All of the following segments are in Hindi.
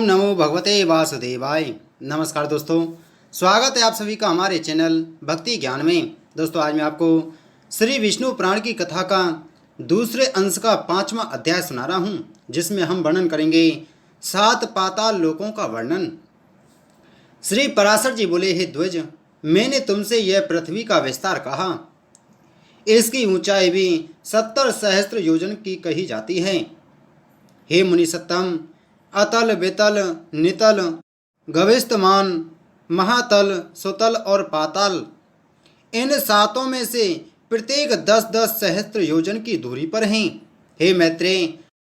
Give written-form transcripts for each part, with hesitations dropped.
ओम नमो भगवते वासुदेवाय। नमस्कार दोस्तों, स्वागत है आप सभी का हमारे चैनल भक्ति ज्ञान में। दोस्तों, आज मैं आपको श्री विष्णु पुराण की कथा का दूसरे अंश का 5वां अध्याय सुना रहा हूँ, जिसमें हम वर्णन करेंगे 7 पाताल लोकों का वर्णन। श्री पराशर जी बोले, हे द्विज, मैंने तुमसे यह पृथ्वी का विस्तार कहा। इसकी ऊंचाई भी 70 सहस्त्र योजन की कही जाती है। हे मुनि सत्तम, अतल, वितल, नितल, गविस्तमान, महातल, सुतल और पाताल, इन 7 में से प्रत्येक 10-10 सहस्त्र योजन की दूरी पर हैं। हे मैत्रेय,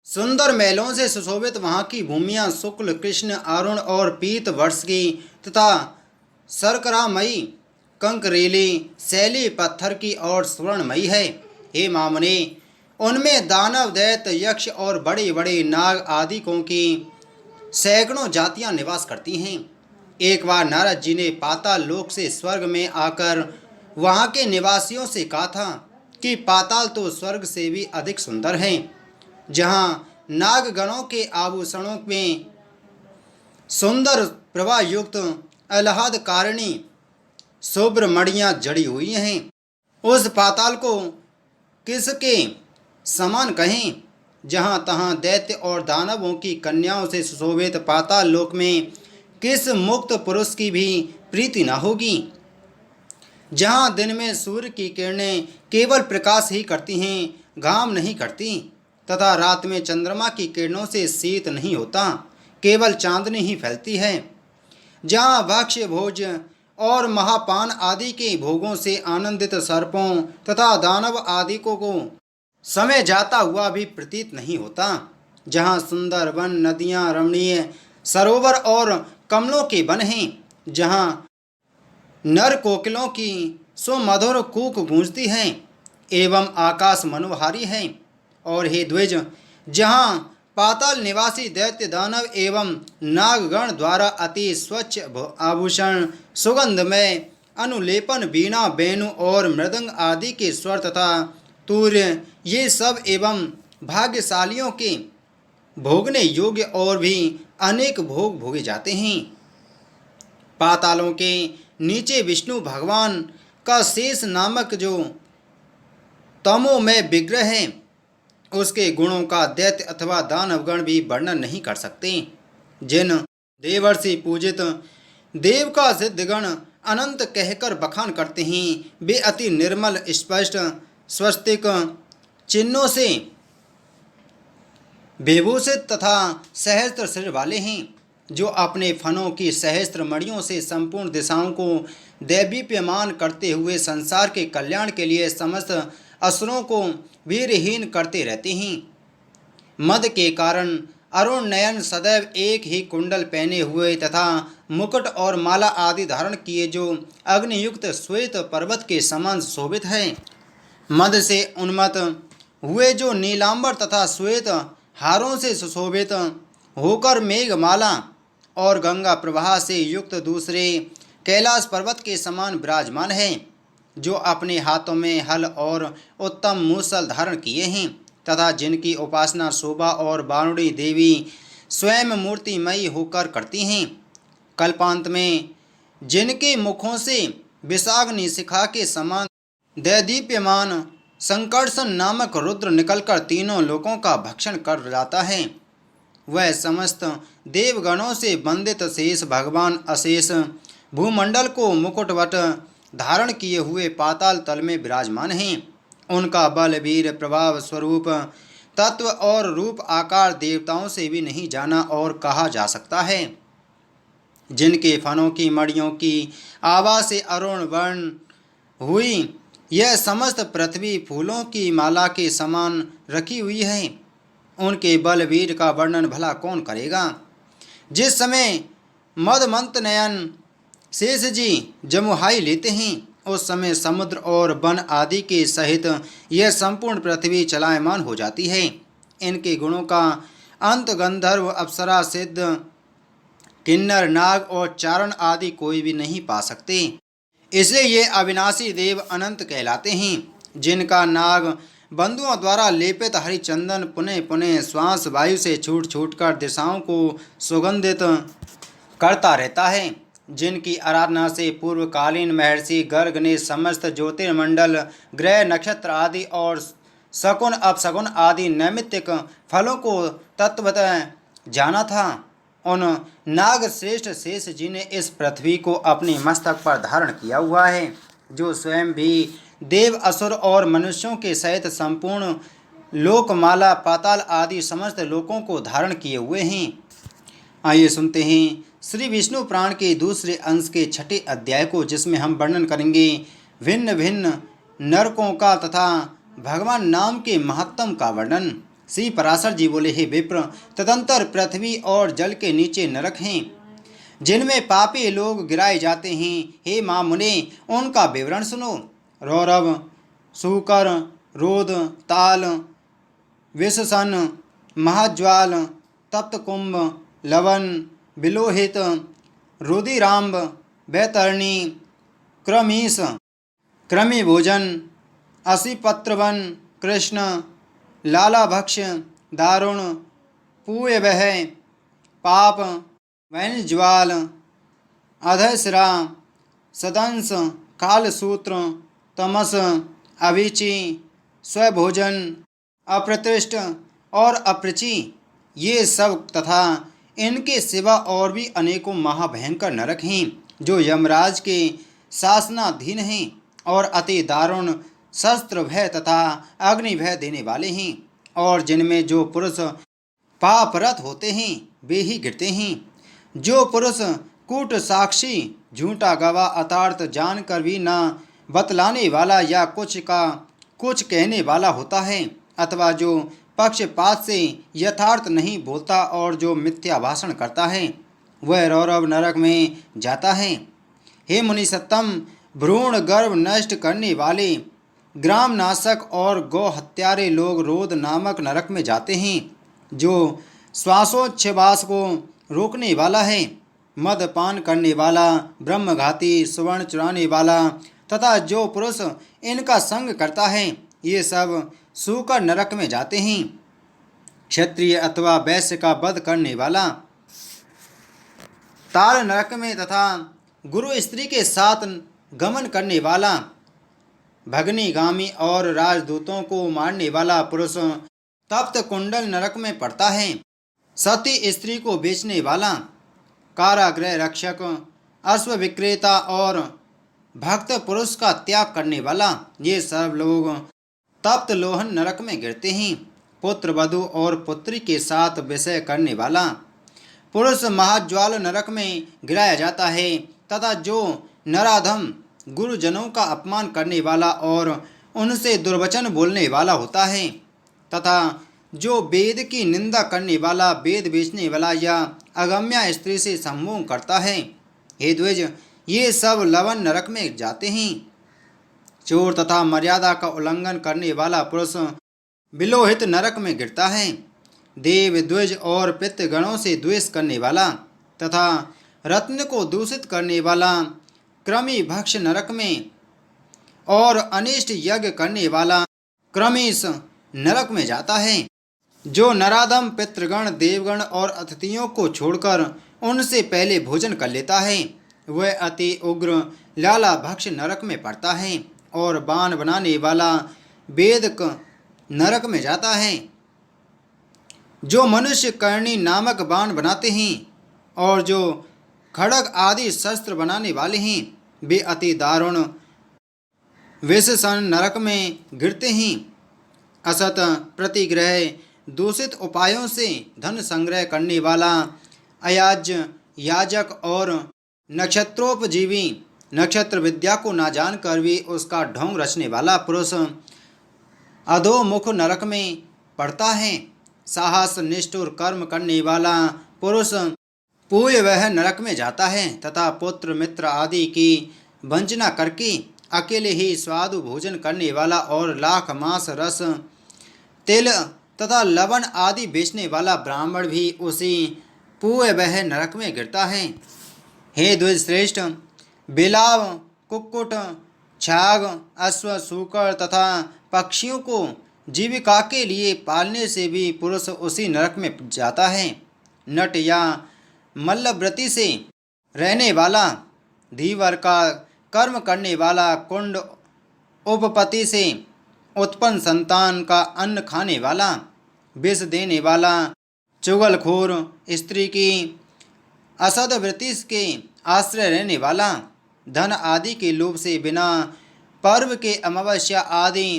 सुंदर महलों से सुशोभित वहाँ की भूमियाँ शुक्ल, कृष्ण, अरुण और पीत वर्ष की तथा शर्करामयी, कंकरेली, शैली पत्थर की और स्वर्णमयी है। हे मामुने, उनमें दानव, दैत्य, यक्ष और बड़े बड़े नाग आदिकों की सैकड़ों जातियां निवास करती हैं। एक बार नारद जी ने पाताल लोक से स्वर्ग में आकर वहां के निवासियों से कहा था कि पाताल तो स्वर्ग से भी अधिक सुंदर है, जहां नागगणों के आभूषणों में सुंदर प्रभा युक्त आह्लादकारिणी शुभ्र मणियां जड़ी हुई हैं। उस पाताल को किसके समान कहें, जहाँ तहाँ दैत्य और दानवों की कन्याओं से सुशोभित पाताल लोक में किस मुक्त पुरुष की भी प्रीति न होगी, जहाँ दिन में सूर्य की किरणें केवल प्रकाश ही करती हैं, घाम नहीं करती, तथा रात में चंद्रमा की किरणों से शीत नहीं होता, केवल चांदनी ही फैलती है, जहाँ भक्ष्य भोज और महापान आदि के भोगों से आनंदित सर्पों तथा दानव आदि को समय जाता हुआ भी प्रतीत नहीं होता, जहाँ सुंदर वन, नदियाँ, रमणीय सरोवर और कमलों के वन हैं, जहाँ नर कोकिलों की सुमधुर कूक गूंजती है एवं आकाश मनोहारी है। और हे द्विज, जहाँ पाताल निवासी दैत्य, दानव एवं नागगण द्वारा अति स्वच्छ आभूषण, सुगंधमय अनुलेपन, वीणा, वेणु और मृदंग आदि के स्वर तथा तूर्य, ये सब एवं भाग्यशालियों के भोगने योग्य और भी अनेक भोग भोगे जाते हैं। पातालों के नीचे विष्णु भगवान का शेष नामक जो तमोमय विग्रह है, उसके गुणों का दैत्य अथवा दानवगण भी वर्णन नहीं कर सकते। जिन देवर्षि पूजित देव का सिद्धगण अनंत कहकर बखान करते हैं, वे अति निर्मल, स्पष्ट, स्वस्तिक चिन्हों से विभूषित तथा सहस्त्र सिर वाले हैं, जो अपने फनों की सहस्त्र मणियों से संपूर्ण दिशाओं को दैदीप्यमान करते हुए संसार के कल्याण के लिए समस्त असुरों को वीरहीन करते रहते हैं। मद के कारण अरुण नयन, सदैव एक ही कुंडल पहने हुए तथा मुकुट और माला आदि धारण किए, जो अग्नियुक्त श्वेत पर्वत के समान शोभित है। मद से उन्मत्त हुए जो नीलांबर तथा श्वेत हारों से सुशोभित होकर मेघमाला और गंगा प्रवाह से युक्त दूसरे कैलाश पर्वत के समान विराजमान है, जो अपने हाथों में हल और उत्तम मूसल धारण किए हैं तथा जिनकी उपासना शोभा और बाणुड़ी देवी स्वयं मूर्तिमयी होकर करती हैं। कल्पांत में जिनके मुखों से विषाग्नि शिखा के समान दैदीप्यमान संकर्षण नामक रुद्र निकलकर तीनों लोकों का भक्षण कर जाता है, वह समस्त देवगणों से वंदित शेष भगवान अशेष भूमंडल को मुकुटवट धारण किए हुए पाताल तल में विराजमान हैं। उनका बल, वीर, प्रभाव, स्वरूप, तत्व और रूप आकार देवताओं से भी नहीं जाना और कहा जा सकता है। जिनके फनों की मणियों की आभा से अरुण वर्ण हुई यह समस्त पृथ्वी फूलों की माला के समान रखी हुई है, उनके बल वीर का वर्णन भला कौन करेगा। जिस समय मदमंत नयन शेष जी जमुहाई लेते हैं, उस समय समुद्र और वन आदि के सहित यह संपूर्ण पृथ्वी चलायमान हो जाती है। इनके गुणों का अंत गंधर्व, अप्सरा, सिद्ध, किन्नर, नाग और चारण आदि कोई भी नहीं पा सकते। इसलिए ये अविनाशी देव अनंत कहलाते हैं, जिनका नाग बंधुओं द्वारा लेपित हरिचंदन पुनः पुनः श्वास वायु से छूट छूट कर दिशाओं को सुगंधित करता रहता है। जिनकी आराधना से पूर्वकालीन महर्षि गर्ग ने समस्त ज्योतिर्मंडल, ग्रह, नक्षत्र आदि और शकुन अपशकुन आदि नैमित्तिक फलों को तत्वतः जाना था, उन नाग श्रेष्ठ शेष जी ने इस पृथ्वी को अपने मस्तक पर धारण किया हुआ है, जो स्वयं भी देव, असुर और मनुष्यों के सहित संपूर्ण लोकमाला, पाताल आदि समस्त लोकों को धारण किए हुए हैं। आइए सुनते हैं श्री विष्णु पुराण के दूसरे अंश के छठे अध्याय को, जिसमें हम वर्णन करेंगे भिन्न भिन्न नरकों का तथा भगवान नाम के महत्तम का वर्णन। श्री पराशर जी बोले, हे विप्र, तदंतर पृथ्वी और जल के नीचे नरक हैं, जिनमें पापी लोग गिराए जाते हैं। हे माँ मुने, उनका विवरण सुनो। रौरव, सूकर, रोद, ताल, विषसन, महाज्वाल, तप्तकुंभ, लवन, बिलोहित, रुधिराम्ब, बैतरणी, क्रमीश, कृमिभोजन, असिपत्रवन, कृष्ण, लालाभक्ष, दारुण, पूयवह, पाप, वैनज्वाल, अधश्रा, सदंस, कालसूत्र, तमस, अभिचि, स्वभोजन, अप्रतिष्ठ और अपृचि, ये सब तथा इनके सिवा और भी अनेकों महाभयंकर नरक हैं, जो यमराज के शासनाधीन हैं और अति दारुण शस्त्र भय तथा अग्नि भय देने वाले हैं, और जिनमें जो पुरुष पापरत होते हैं वे ही गिरते हैं। जो पुरुष कूट साक्षी, झूठा गवाह, अतार्थ जानकर भी न बतलाने वाला या कुछ का कुछ कहने वाला होता है, अथवा जो पक्षपात से यथार्थ नहीं बोलता और जो मिथ्या भाषण करता है, वह रौरव नरक में जाता है। हे मुनि सत्तम, भ्रूण गर्भ नष्ट करने वाले, ग्राम नाशक और गौ हत्यारे लोग रोद नामक नरक में जाते हैं, जो श्वासोच्छ्वास को रोकने वाला है, मदपान करने वाला, ब्रह्मघाती, सुवर्ण चुराने वाला तथा जो पुरुष इनका संग करता है, ये सब सूकर नरक में जाते हैं। क्षत्रिय अथवा वैश्य का वध करने वाला ताल नरक में, तथा गुरु स्त्री के साथ गमन करने वाला, भगनीगामी और राजदूतों को मारने वाला पुरुष तप्त कुंडल नरक में पड़ता है। सती स्त्री को बेचने वाला, कारागृह रक्षक, अश्व विक्रेता और भक्त पुरुष का त्याग करने वाला, ये सब लोग तप्त लोहन नरक में गिरते हैं। पुत्र वधु और पुत्री के साथ विषय करने वाला पुरुष महाज्वाल नरक में गिराया जाता है, तथा जो नराधम गुरुजनों का अपमान करने वाला और उनसे दुर्वचन बोलने वाला होता है, तथा जो वेद की निंदा करने वाला, वेद बेचने वाला या अगम्या स्त्री से संभोग करता है। हे द्विज, ये सब लवन नरक में जाते हैं। चोर तथा मर्यादा का उल्लंघन करने वाला पुरुष बिलोहित नरक में गिरता है। देव, द्विज और पितृगणों से द्वेष करने वाला तथा रत्न को दूषित करने वाला क्रमी भक्ष नरक में, और अनिष्ट यज्ञ करने वाला क्रमीश नरक में जाता है। जो नराधम पितृगण, देवगण और अतिथियों को छोड़कर उनसे पहले भोजन कर लेता है, वह अति उग्र लाला भक्ष नरक में पड़ता है। और बाण बनाने वाला वेदक नरक में जाता है। जो मनुष्य कर्णी नामक बाण बनाते हैं और जो खड़ग आदि शस्त्र बनाने वाले हैं, वे अति दारुण विषसन नरक में गिरते हैं। असत प्रतिग्रह, दूषित उपायों से धन संग्रह करने वाला अयाज्य याजक और नक्षत्रोपजीवी, नक्षत्र विद्या को ना जानकर भी उसका ढोंग रचने वाला पुरुष अधोमुख नरक में पड़ता है। साहस निष्ठुर कर्म करने वाला पुरुष पूय वह नरक में जाता है, तथा पुत्र मित्र आदि की वंचना करके अकेले ही स्वादु भोजन करने वाला और लाख मांस, रस, तिल तथा लवण आदि बेचने वाला ब्राह्मण भी उसी पूय वह नरक में गिरता है। हे द्विज श्रेष्ठ, बिलाव, कुक्कुट, छाग, अश्व, सूकर तथा पक्षियों को जीविका के लिए पालने से भी पुरुष उसी नरक में जाता है। नट या मल्लव्रति से रहने वाला, धीवर का कर्म करने वाला, कुंड उपपति से उत्पन्न संतान का अन्न खाने वाला, विष देने वाला, चुगलखोर, स्त्री की असदवृत्ति के आश्रय रहने वाला, धन आदि के लोभ से बिना पर्व के अमावस्या आदि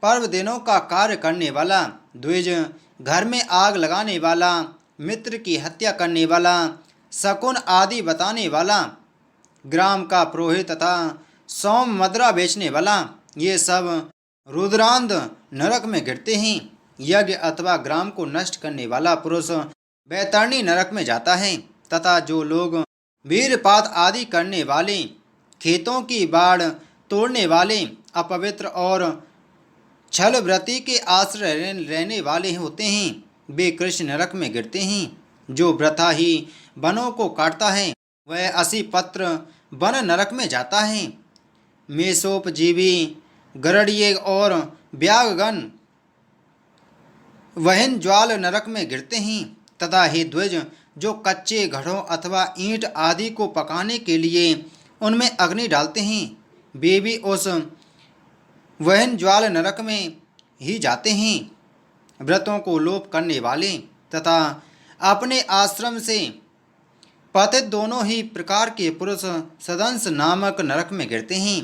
पर्व दिनों का कार्य करने वाला, द्विज, घर में आग लगाने वाला, मित्र की हत्या करने वाला, शकुन आदि बताने वाला, ग्राम का पुरोहित तथा सौम मदरा बेचने वाला, ये सब रुद्रांध नरक में गिरते हैं। यज्ञ अथवा ग्राम को नष्ट करने वाला पुरुष बैतरणी नरक में जाता है तथा जो लोग वीरपात आदि करने वाले, खेतों की बाढ़ तोड़ने वाले, अपवित्र और छल व्रति के आश्रय रहने वाले होते हैं, वे कृष्ण नरक में गिरते हैं। जो व्रथा ही वनों को काटता है वह असी पत्र वन नरक में जाता है। मेषोपजीवी, गरड़िए और व्यागगण वहन ज्वाल नरक में गिरते हैं तथा हे द्विज, जो कच्चे घड़ों अथवा ईंट आदि को पकाने के लिए उनमें अग्नि डालते हैं, वे भी उस वहन ज्वाल नरक में ही जाते हैं। व्रतों को लोप करने वाले तथा अपने आश्रम से पतित दोनों ही प्रकार के पुरुष सदंस नामक नरक में गिरते हैं।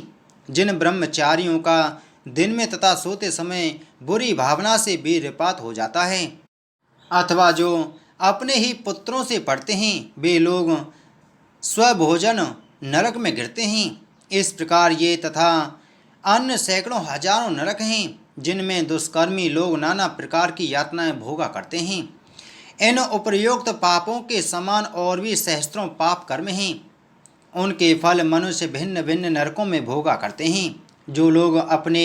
जिन ब्रह्मचारियों का दिन में तथा सोते समय बुरी भावना से वीरपात हो जाता है अथवा जो अपने ही पुत्रों से पढ़ते हैं, वे लोग स्वभोजन नरक में गिरते हैं। इस प्रकार ये तथा अन्य सैकड़ों हजारों नरक हैं जिनमें दुष्कर्मी लोग नाना प्रकार की यातनाएं भोगा करते हैं। इन उपर्युक्त पापों के समान और भी सहस्त्रों पाप कर्म हैं। उनके फल मनुष्य भिन्न भिन्न नरकों में भोगा करते हैं। जो लोग अपने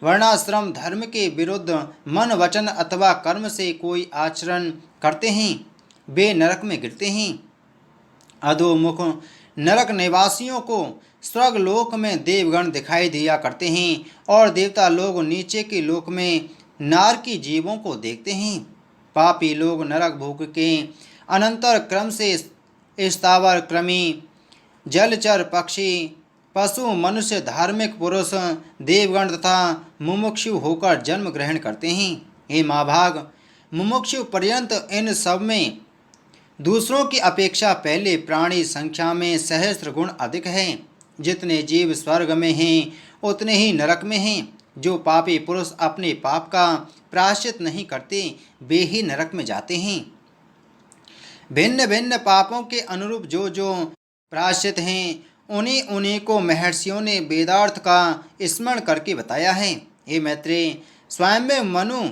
वर्णाश्रम धर्म के विरुद्ध मन, वचन अथवा कर्म से कोई आचरण करते हैं, वे नरक में गिरते हैं। अधोमुख नरक निवासियों को स्वर्गलोक में देवगण दिखाई दिया करते हैं और देवता लोग नीचे के लोक में नारकी जीवों को देखते हैं। पापी लोग नरक भोग के अनंतर क्रम से स्थावर, कृमि, जलचर, पक्षी, पशु, मनुष्य, धार्मिक पुरुष, देवगण तथा मुमुक्षु होकर जन्म ग्रहण करते हैं। हे महाभाग, मुमुक्षु पर्यंत इन सब में दूसरों की अपेक्षा पहले प्राणी संख्या में सहस्त्र गुण अधिक हैं। जितने जीव स्वर्ग में हैं उतने ही नरक में हैं। जो पापी पुरुष अपने पाप का प्रायश्चित नहीं करते वे ही नरक में जाते हैं। भिन्न भिन्न पापों के अनुरूप जो जो प्रायश्चित हैं उन्हीं उन्हीं को महर्षियों ने वेदार्थ का स्मरण करके बताया है। हे मैत्रेय, स्वयं मनु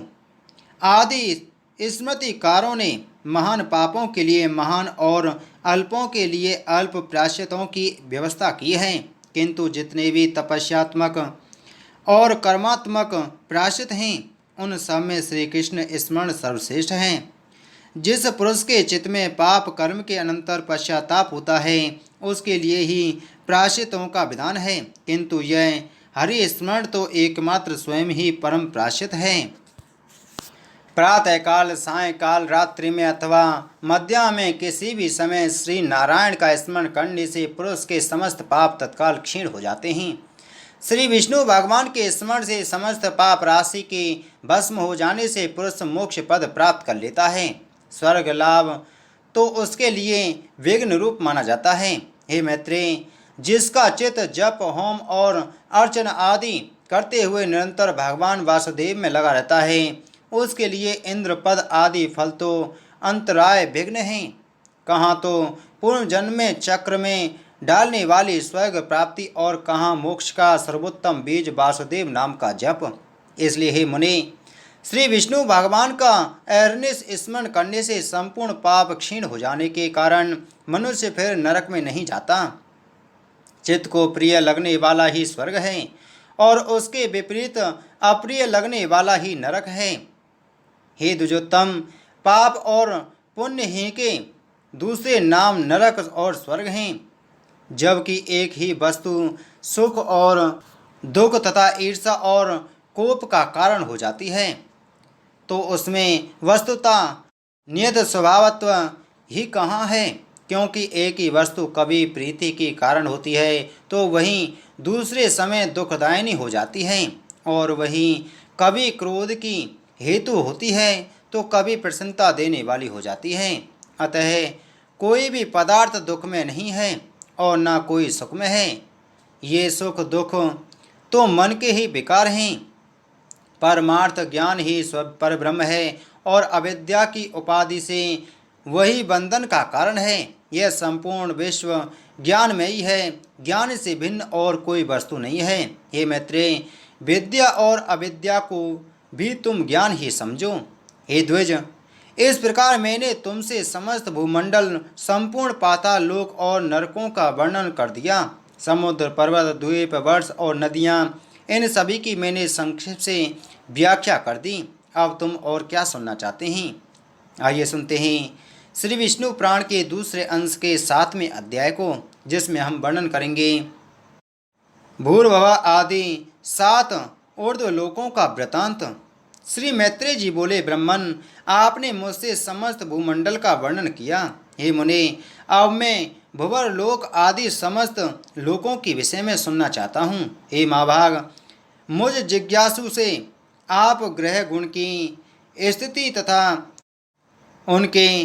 आदि स्मृतिकारों ने महान पापों के लिए महान और अल्पों के लिए अल्प प्रायश्चितों की व्यवस्था की है, किंतु जितने भी तपस्यात्मक और कर्मात्मक प्रायश्चित हैं उन सब में श्री कृष्ण स्मरण सर्वश्रेष्ठ हैं। जिस पुरुष के चित्त में पाप कर्म के अनंतर पश्चाताप होता है उसके लिए ही प्रायश्चितों का विधान है, किंतु यह हरि स्मरण तो एकमात्र स्वयं ही परम प्रायश्चित है। प्रातःकाल, सायंकाल, रात्रि में अथवा मध्या में किसी भी समय श्री नारायण का स्मरण करने से पुरुष के समस्त पाप तत्काल क्षीण हो जाते हैं। श्री विष्णु भगवान के स्मरण से समस्त पाप राशि के भस्म हो जाने से पुरुष मोक्ष पद प्राप्त कर लेता है। स्वर्ग लाभ तो उसके लिए विघ्न रूप माना जाता है। हे मैत्रेय, जिसका चित्त जप, होम और अर्चन आदि करते हुए निरंतर भगवान वासुदेव में लगा रहता है उसके लिए इंद्र पद आदि फल तो अंतराय विघ्न हैं। कहाँ तो पूर्व जन्म में चक्र में डालने वाली स्वर्ग प्राप्ति और कहाँ मोक्ष का सर्वोत्तम बीज वासुदेव नाम का जप। इसलिए हे मुनि, श्री विष्णु भगवान का अहर्निश स्मरण करने से संपूर्ण पाप क्षीण हो जाने के कारण मनुष्य फिर नरक में नहीं जाता। चित्त को प्रिय लगने वाला ही स्वर्ग है और उसके विपरीत अप्रिय लगने वाला ही नरक है। हे द्विजोत्तम, पाप और पुण्य ही के दूसरे नाम नरक और स्वर्ग हैं, जबकि एक ही वस्तु सुख और दुख तथा ईर्षा और कोप का कारण हो जाती है, तो उसमें वस्तुतः नियत स्वभावत्व ही कहाँ है। क्योंकि एक ही वस्तु कभी प्रीति की कारण होती है तो वहीं दूसरे समय दुखदायिनी हो जाती है, और वहीं कभी क्रोध की हेतु होती है तो कभी प्रसन्नता देने वाली हो जाती है। अतः कोई भी पदार्थ दुख में नहीं है और ना कोई सुख में है। ये सुख दुख तो मन के ही विकार हैं। परमार्थ ज्ञान ही स्व परब्रह्म है और अविद्या की उपाधि से वही बंधन का कारण है। यह संपूर्ण विश्व ज्ञानमयी है, ज्ञान से भिन्न और कोई वस्तु नहीं है। हे मैत्रेय, विद्या और अविद्या को भी तुम ज्ञान ही समझो। हे द्विज, इस प्रकार मैंने तुमसे समस्त भूमंडल, संपूर्ण पाताल लोक और नरकों का वर्णन कर दिया। समुद्र, पर्वत, द्वीप, वर्ष और नदियाँ, इन सभी की मैंने संक्षेप से व्याख्या कर दी। अब तुम और क्या सुनना चाहते हैं? आइए सुनते हैं श्री विष्णु पुराण के दूसरे अंश के 7वें अध्याय को, जिसमें हम वर्णन करेंगे भूर्भुव आदि 7 ऊर्ध्व लोकों का वृतांत। श्री मैत्रेय जी बोले, ब्रह्मन, आपने मुझसे समस्त भूमंडल का वर्णन किया। हे मुनि, अब मैं भुवर लोक आदि समस्त लोकों के विषय में सुनना चाहता हूँ। हे महाभाग, मुझ जिज्ञासु से आप ग्रह गुण की स्थिति तथा उनके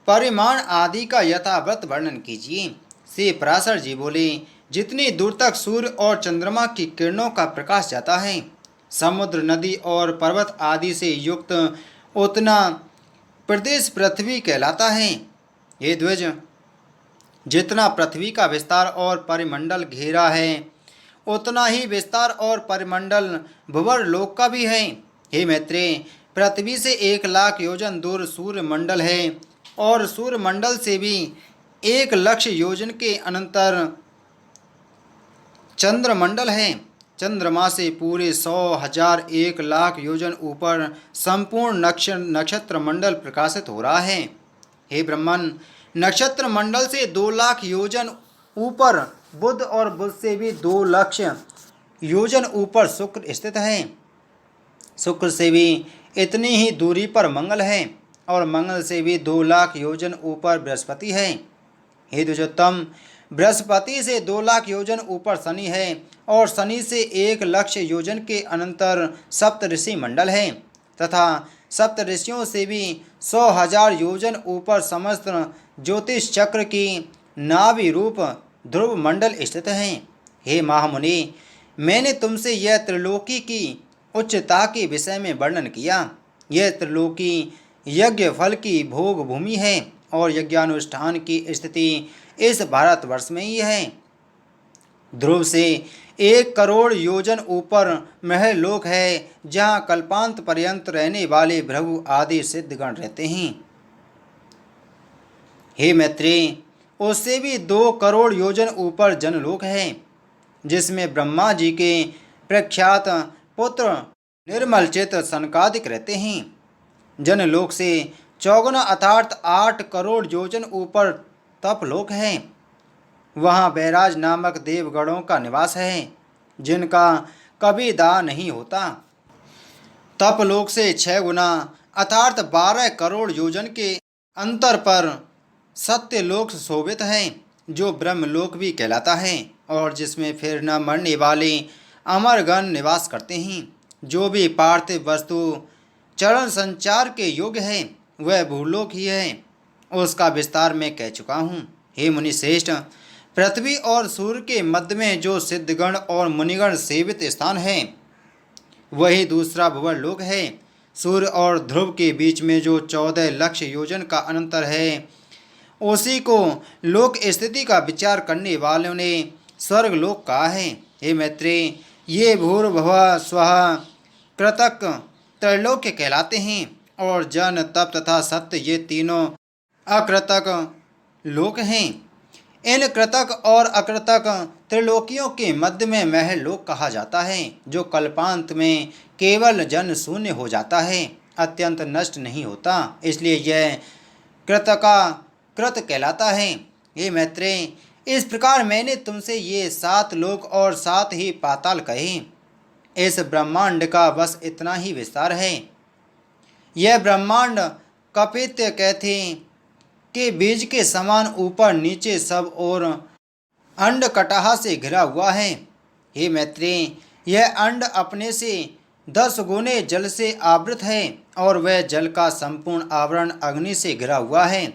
परिमाण आदि का यथावत वर्णन कीजिए। श्री पराशर जी बोले, जितनी दूर तक सूर्य और चंद्रमा की किरणों का प्रकाश जाता है, समुद्र, नदी और पर्वत आदि से युक्त उतना प्रदेश पृथ्वी कहलाता है। ये द्विज, जितना पृथ्वी का विस्तार और परिमंडल घेरा है, उतना ही विस्तार और परिमंडल भुवर लोक का भी है। हे मैत्रेय, पृथ्वी से 1,00,000 योजन दूर सूर्य मंडल है और सूर्य मंडल से भी 1,00,000 योजन के अनंतर चंद्रमंडल है। चंद्रमा से पूरे 100,000 1,00,000 योजन ऊपर संपूर्ण नक्षत्र मंडल प्रकाशित हो रहा है। हे ब्रह्मन, नक्षत्र मंडल से 2,00,000 योजन ऊपर बुध और बुध से भी 2,00,000 योजन ऊपर शुक्र स्थित है। शुक्र से भी इतनी ही दूरी पर मंगल है और मंगल से भी 2,00,000 योजन ऊपर बृहस्पति है। हे द्विजोत्तम, बृहस्पति से 2,00,000 योजन ऊपर शनि है और शनि से 1,00,000 योजन के अनंतर सप्तऋषि मंडल है तथा सप्तऋषियों से भी 100,000 योजन ऊपर समस्त ज्योतिष चक्र की नाभि रूप ध्रुव मंडल स्थित हैं। हे महामुनि, मैंने तुमसे यह त्रिलोकी की उच्चता के विषय में वर्णन किया। यह त्रिलोकी यज्ञ फल की भोग भूमि है और यज्ञानुष्ठान की स्थिति इस भारतवर्ष में ही है। ध्रुव से 1 करोड़ योजन ऊपर महलोक है, जहाँ कल्पांत पर्यंत रहने वाले भृगु आदि सिद्धगण रहते हैं। हे मैत्रेय, उससे भी 2 करोड़ योजन ऊपर जनलोक है, जिसमें ब्रह्मा जी के प्रख्यात पुत्र निर्मलचित सनकादिक रहते हैं। जनलोक से 54 अर्थात 8 करोड़ योजन ऊपर तपलोक है। वहाँ बैराज नामक देवगणों का निवास है, जिनका कभी दाह नहीं होता। तपलोक से 6 गुना अर्थात 12 करोड़ योजन के अंतर पर सत्यलोक शोभित है, जो ब्रह्मलोक भी कहलाता है और जिसमें फिर न मरने वाले अमरगण निवास करते हैं। जो भी पार्थिव वस्तु चरण संचार के योग्य है, वह भूलोक ही है। उसका विस्तार मैं कह चुका हूँ। हे मुनि श्रेष्ठ, पृथ्वी और सूर्य के मध्य में जो सिद्धगण और मुनिगण सेवित स्थान है, वही दूसरा भुवर लोक है। सूर्य और ध्रुव के बीच में जो 14,00,000 योजन का अंतर है, उसी को लोक स्थिति का विचार करने वालों ने स्वर्गलोक कहा है। हे मैत्रेय, ये भूर्भुवः स्वः कृतक त्रैलोक्य कहलाते हैं और जन, तप तथा सत्य ये तीनों अकृतक लोक हैं। इन कृतक और अकृतक त्रिलोकियों के मध्य में महल लोक कहा जाता है, जो कल्पांत में केवल जन शून्य हो जाता है, अत्यंत नष्ट नहीं होता, इसलिए यह कृतका कृत कहलाता है। हे मैत्रेय, इस प्रकार मैंने तुमसे ये 7 लोक और 7 ही पाताल कहे। इस ब्रह्मांड का बस इतना ही विस्तार है। यह ब्रह्मांड कपित कहते के बीज के समान ऊपर नीचे सब और अंड कटाह से घिरा हुआ है। हे मैत्रेय, यह अंड अपने से 10 गुने जल से आवृत है और वह जल का संपूर्ण आवरण अग्नि से घिरा हुआ है।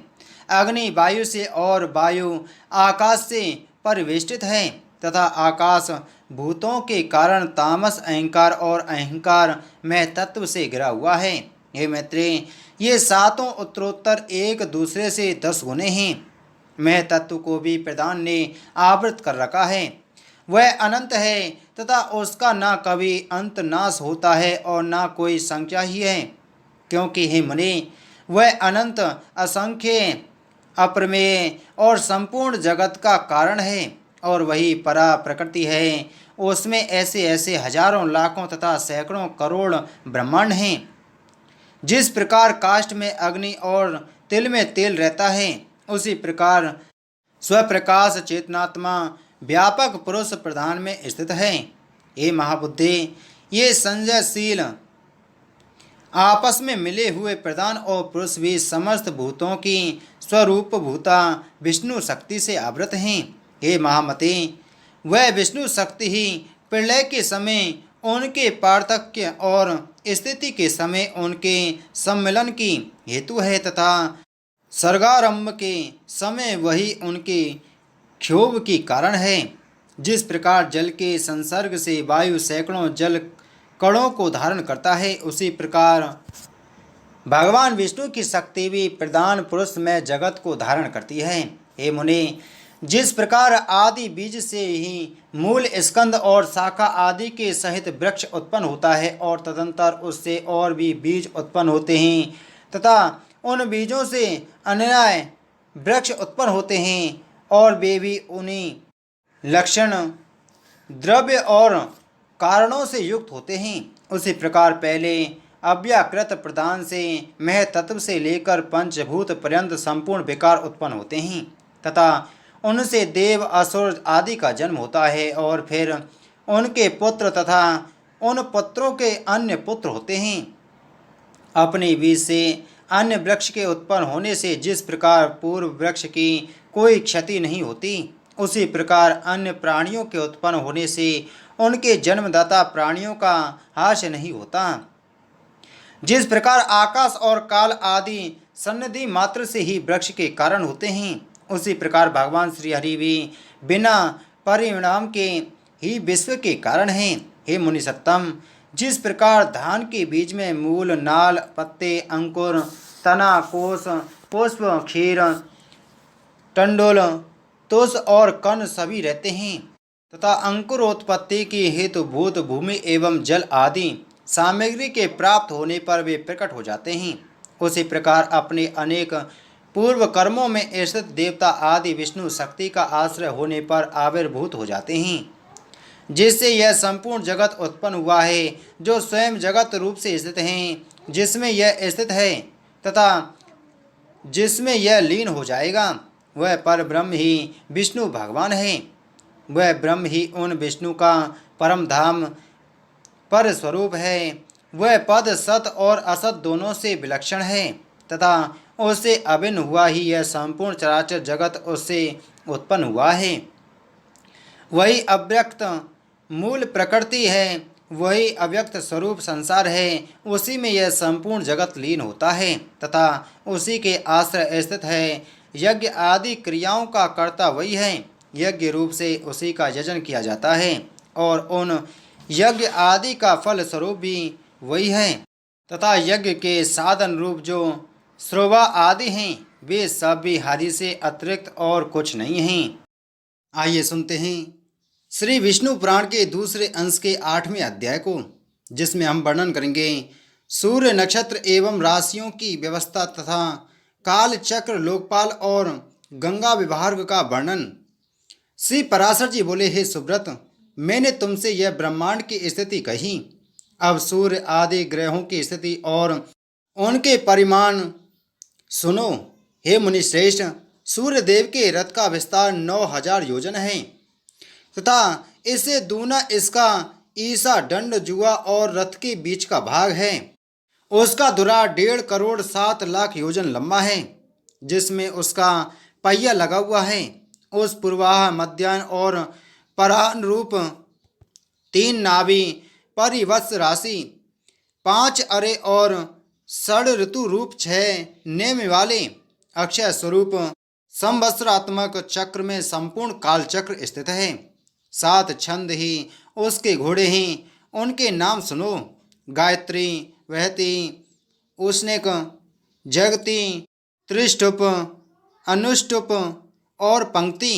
अग्नि वायु से और वायु आकाश से परिवेष्टित है तथा आकाश भूतों के कारण तामस अहंकार और अहंकार में तत्व से घिरा हुआ है। हे मैत्रेय, ये सातों उत्तरोत्तर एक दूसरे से 10 गुने हैं। मैं तत्व को भी प्रधान ने आवृत कर रखा है। वह अनंत है तथा उसका ना कभी अंत नाश होता है और ना कोई संख्या ही है, क्योंकि हे मुनि, वह अनंत असंख्य अप्रमेय और संपूर्ण जगत का कारण है और वही परा प्रकृति है। उसमें ऐसे ऐसे हजारों लाखों तथा सैकड़ों करोड़ ब्रह्मांड हैं। जिस प्रकार काष्ठ में अग्नि और तिल में तेल रहता है, उसी प्रकार स्वप्रकाश चेतनात्मा व्यापक पुरुष प्रधान में स्थित है। ये महाबुद्धि, ये संजयशील आपस में मिले हुए प्रधान और पुरुष भी समस्त भूतों की स्वरूप भूता विष्णु शक्ति से आवृत हैं। हे महामते, वह विष्णु शक्ति ही प्रलय के समय उनके पार्थक्य और स्थिति के समय उनके सम्मिलन की हेतु है तथा सर्गारंभ के समय वही उनके क्षोभ की कारण है। जिस प्रकार जल के संसर्ग से वायु सैकड़ों जल कणों को धारण करता है, उसी प्रकार भगवान विष्णु की शक्ति भी प्रधान पुरुष में जगत को धारण करती है। हे मुनि, जिस प्रकार आदि बीज से ही मूल स्कंद और शाखा आदि के सहित वृक्ष उत्पन्न होता है और तदंतर उससे और भी बीज उत्पन्न होते हैं तथा उन बीजों से अन्य वृक्ष उत्पन्न होते हैं और वे भी उन्हीं लक्षण द्रव्य और कारणों से युक्त होते हैं, उसी प्रकार पहले अव्याकृत प्रधान से मह तत्व से लेकर पंचभूत पर्यंत संपूर्ण विकार उत्पन्न होते हैं तथा उनसे देव असुर आदि का जन्म होता है और फिर उनके पुत्र तथा उन पुत्रों के अन्य पुत्र होते हैं। अपने बीज से अन्य वृक्ष के उत्पन्न होने से जिस प्रकार पूर्व वृक्ष की कोई क्षति नहीं होती, उसी प्रकार अन्य प्राणियों के उत्पन्न होने से उनके जन्मदाता प्राणियों का हास नहीं होता। जिस प्रकार आकाश और काल आदि सन्निधि मात्र से ही वृक्ष के कारण होते हैं, उसी प्रकार भगवान श्री हरि भी बिना परिणाम के ही विश्व के कारण हैं। हे मुनि सत्तम, जिस प्रकार धान के बीज में मूल, नाल, पत्ते, अंकुर, तना, कोश, पुष्प, क्षीर, टंडोल, तुष और कण सभी रहते हैं तथा अंकुरोत्पत्ति की हेतु भूत, भूमि एवं जल आदि सामग्री के प्राप्त होने पर वे प्रकट हो जाते हैं, उसी प्रकार अपने अनेक पूर्व कर्मों में स्थित देवता आदि विष्णु शक्ति का आश्रय होने पर आविर्भूत हो जाते हैं, जिससे यह संपूर्ण जगत उत्पन्न हुआ है, जो स्वयं जगत रूप से स्थित हैं, जिसमें यह स्थित है तथा जिसमें यह लीन हो जाएगा, वह पर ब्रह्म ही विष्णु भगवान है। वह ब्रह्म ही उन विष्णु का परम धाम पर स्वरूप है। वह पद सत और असत दोनों से विलक्षण है तथा उससे अभिन्न हुआ ही यह संपूर्ण चराचर जगत उससे उत्पन्न हुआ है। वही अव्यक्त मूल प्रकृति है, वही अव्यक्त स्वरूप संसार है, उसी में यह संपूर्ण जगत लीन होता है तथा उसी के आश्रय स्थित है। यज्ञ आदि क्रियाओं का कर्ता वही है, यज्ञ रूप से उसी का यजन किया जाता है और उन यज्ञ आदि का फल स्वरूप भी वही है तथा यज्ञ के साधन रूप जो श्रोवा आदि हैं, वे सब भी हरि से अतिरिक्त और कुछ नहीं हैं। आइए सुनते हैं श्री विष्णु पुराण के दूसरे अंश के 8वें अध्याय को, जिसमें हम वर्णन करेंगे सूर्य, नक्षत्र एवं राशियों की व्यवस्था तथा काल चक्र, लोकपाल और गंगा विभाग का वर्णन। श्री पराशर जी बोले, हे सुब्रत, मैंने तुमसे यह ब्रह्मांड की स्थिति कही। अब सूर्य आदि ग्रहों की स्थिति और उनके परिमाण सुनो। हे मुनि श्रेष्ठ, सूर्य देव के रथ का विस्तार 9000 योजन है तथा इससे दूना इसका ईसा दंड जुआ और रथ के बीच का भाग है। उसका धुरा 1.5 करोड़ 7 लाख योजन लंबा है, जिसमें उसका पहिया लगा हुआ है। उस पूर्वाह, मध्याह्न और परानुरूप 3 नाभि, परिवत्स राशि 5 अरे और षड ऋतु रूप 6 नेम वाले अक्षय स्वरूप संवत्सरात्मक चक्र में संपूर्ण काल चक्र स्थित है। 7 छंद ही उसके घोड़े हैं। उनके नाम सुनो: गायत्री, वहती, उष्णिक, जगती, त्रिष्टुप, अनुष्टुप और पंक्ति।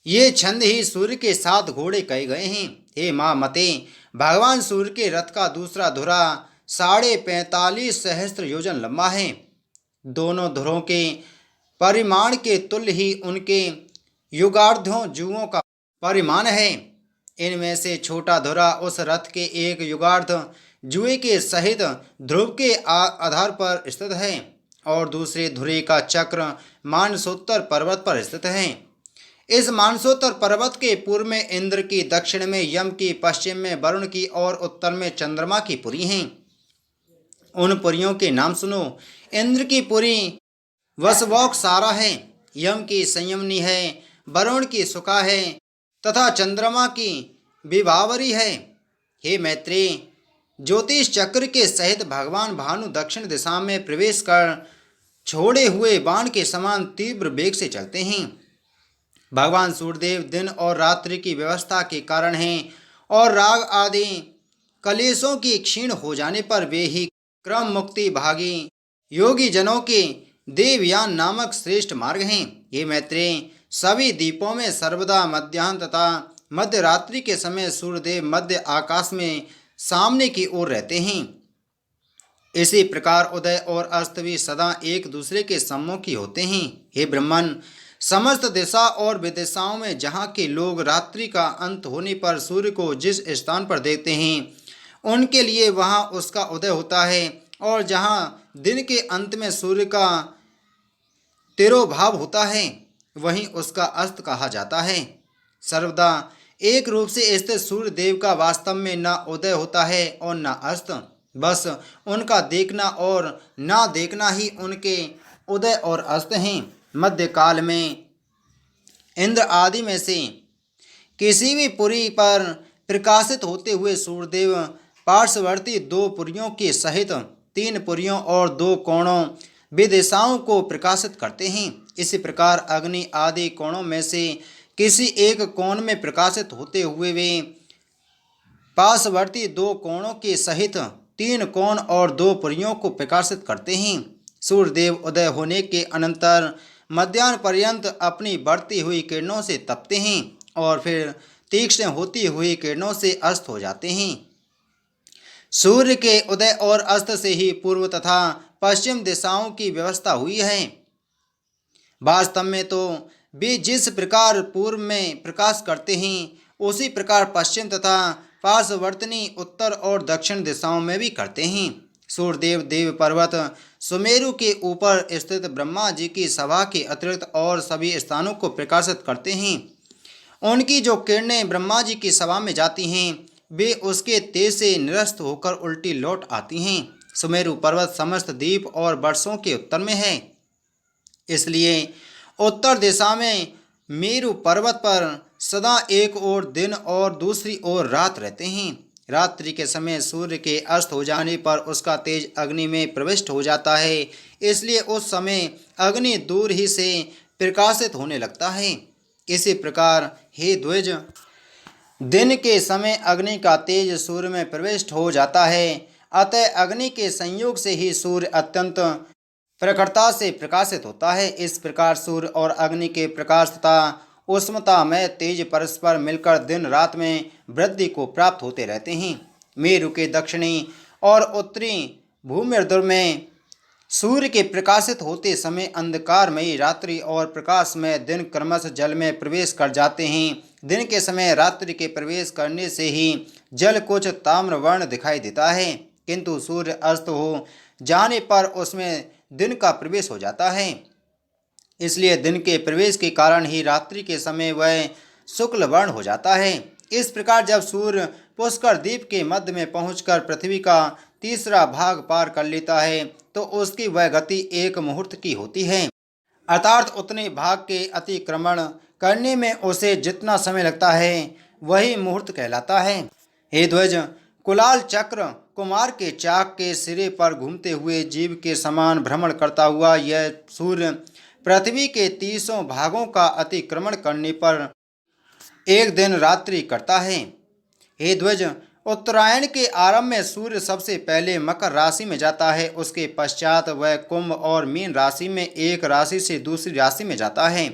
ये छंद ही सूर्य के 7 घोड़े कहे गए हैं। हे माँ मते, भगवान सूर्य के रथ का दूसरा धुरा 45.5 सहस्त्र योजन लंबा है। दोनों धुरों के परिमाण के तुल्य ही उनके युगार्धों जुओं का परिमाण है। इनमें से छोटा धुरा उस रथ के एक युगार्ध जुए के सहित ध्रुव के आधार पर स्थित है और दूसरे धुरे का चक्र मानसोत्तर पर्वत पर स्थित है। इस मानसोत्तर पर्वत के पूर्व में इंद्र की, दक्षिण में यम की, पश्चिम में वरुण की और उत्तर में चंद्रमा की पुरी हैं। उन पुरियों के नाम सुनो: इंद्र की पुरी वसवौक सारा है, यम की संयमनी है, वरुण की सुका है तथा चंद्रमा की विभावरी है। हे मैत्रेय, ज्योतिष चक्र के सहित भगवान भानु दक्षिण दिशा में प्रवेश कर छोड़े हुए बाण के समान तीव्र वेग से चलते हैं। भगवान सूर्यदेव दिन और रात्रि की व्यवस्था के कारण हैं और राग आदि कलेशों की क्षीण हो जाने पर वे ही क्रम मुक्ति भागी योगी जनों के देवयान नामक श्रेष्ठ मार्ग हैं। ये मैत्रेय, सभी द्वीपों में सर्वदा मध्याह्न तथा मध्य रात्रि के समय सूर्यदेव मध्य आकाश में सामने की ओर रहते हैं। इसी प्रकार उदय और अस्त भी सदा एक दूसरे के सम्मुख ही होते हैं। हे ब्रह्मन, समस्त दिशा और विदिशाओं में जहाँ के लोग रात्रि का अंत होने पर सूर्य को जिस स्थान पर देखते हैं, उनके लिए वहाँ उसका उदय होता है, और जहाँ दिन के अंत में सूर्य का तिरोभाव होता है, वहीं उसका अस्त कहा जाता है। सर्वदा एक रूप से स्थित सूर्य देव का वास्तव में न उदय होता है और न अस्त, बस उनका देखना और ना देखना ही उनके उदय और अस्त हैं। मध्यकाल में इंद्र आदि में से किसी भी पुरी पर प्रकाशित होते हुए सूर्यदेव पार्श्ववर्ती 2 पुरियों के सहित 3 पुरियों और 2 कोणों विदिशाओं को प्रकाशित करते हैं। इसी प्रकार अग्नि आदि कोणों में से किसी एक कोण में प्रकाशित होते हुए वे पार्श्ववर्ती 2 कोणों के सहित 3 कोण और 2 पुरियों को प्रकाशित करते हैं। सूर्यदेव उदय होने के अनंतर मध्याह्न पर्यंत अपनी बढ़ती हुई किरणों से तपते हैं और फिर तीक्ष्ण होती हुई किरणों से अस्त हो जाते हैं। सूर्य के उदय और अस्त से ही पूर्व तथा पश्चिम दिशाओं की व्यवस्था हुई है। वास्तव में तो वे जिस प्रकार पूर्व में प्रकाश करते हैं, उसी प्रकार पश्चिम तथा पार्श्ववर्तिनी उत्तर और दक्षिण दिशाओं में भी करते हैं। सूर्यदेव देव पर्वत सुमेरु के ऊपर स्थित ब्रह्मा जी की सभा के अतिरिक्त और सभी स्थानों को प्रकाशित करते हैं। उनकी जो किरणें ब्रह्मा जी की सभा में जाती हैं, वे उसके तेज से निरस्त होकर उल्टी लौट आती हैं। सुमेरु पर्वत समस्त द्वीप और वर्षों के उत्तर में है, इसलिए उत्तर दिशा में मेरु पर्वत पर सदा एक ओर दिन और दूसरी ओर रात रहते हैं। रात्रि के समय सूर्य के अस्त हो जाने पर उसका तेज अग्नि में प्रविष्ट हो जाता है, इसलिए उस समय अग्नि दूर ही से प्रकाशित होने लगता है। इसी प्रकार हे द्विज, दिन के समय अग्नि का तेज सूर्य में प्रविष्ट हो जाता है, अतः अग्नि के संयोग से ही सूर्य अत्यंत प्रखरता से प्रकाशित होता है। इस प्रकार सूर्य और अग्नि के प्रकाश तथा उष्णता में तेज परस्पर मिलकर दिन रात में वृद्धि को प्राप्त होते रहते हैं। मेरु के दक्षिणी और उत्तरी भूमध्य में सूर्य के प्रकाशित होते समय अंधकारमयी रात्रि और प्रकाशमय दिन क्रमशः जल में प्रवेश कर जाते हैं। दिन के समय रात्रि के प्रवेश करने से ही जल कुछ ताम्र वर्ण दिखाई देता है, किंतु सूर्य अस्त हो जाने पर उसमें दिन का प्रवेश हो जाता है। इसलिए दिन के प्रवेश के कारण ही रात्रि के समय वह शुक्ल वर्ण हो जाता है। इस प्रकार जब सूर्य पुष्कर द्वीप के मध्य में पहुंचकर पृथ्वी का तीसरा भाग पार कर लेता है तो उसकी वह गति 1 मुहूर्त की होती है, अर्थात उतने भाग के अतिक्रमण करने में उसे जितना समय लगता है वही मुहूर्त कहलाता है। हे ध्वज, कुलाल चक्र कुमार के चाक के सिरे पर घूमते हुए जीव के समान भ्रमण करता हुआ यह सूर्य पृथ्वी के 30 भागों का अतिक्रमण करने पर एक दिन रात्रि करता है। हे ध्वज, उत्तरायण के आरंभ में सूर्य सबसे पहले मकर राशि में जाता है, उसके पश्चात वह कुंभ और मीन राशि में एक राशि से दूसरी राशि में जाता है।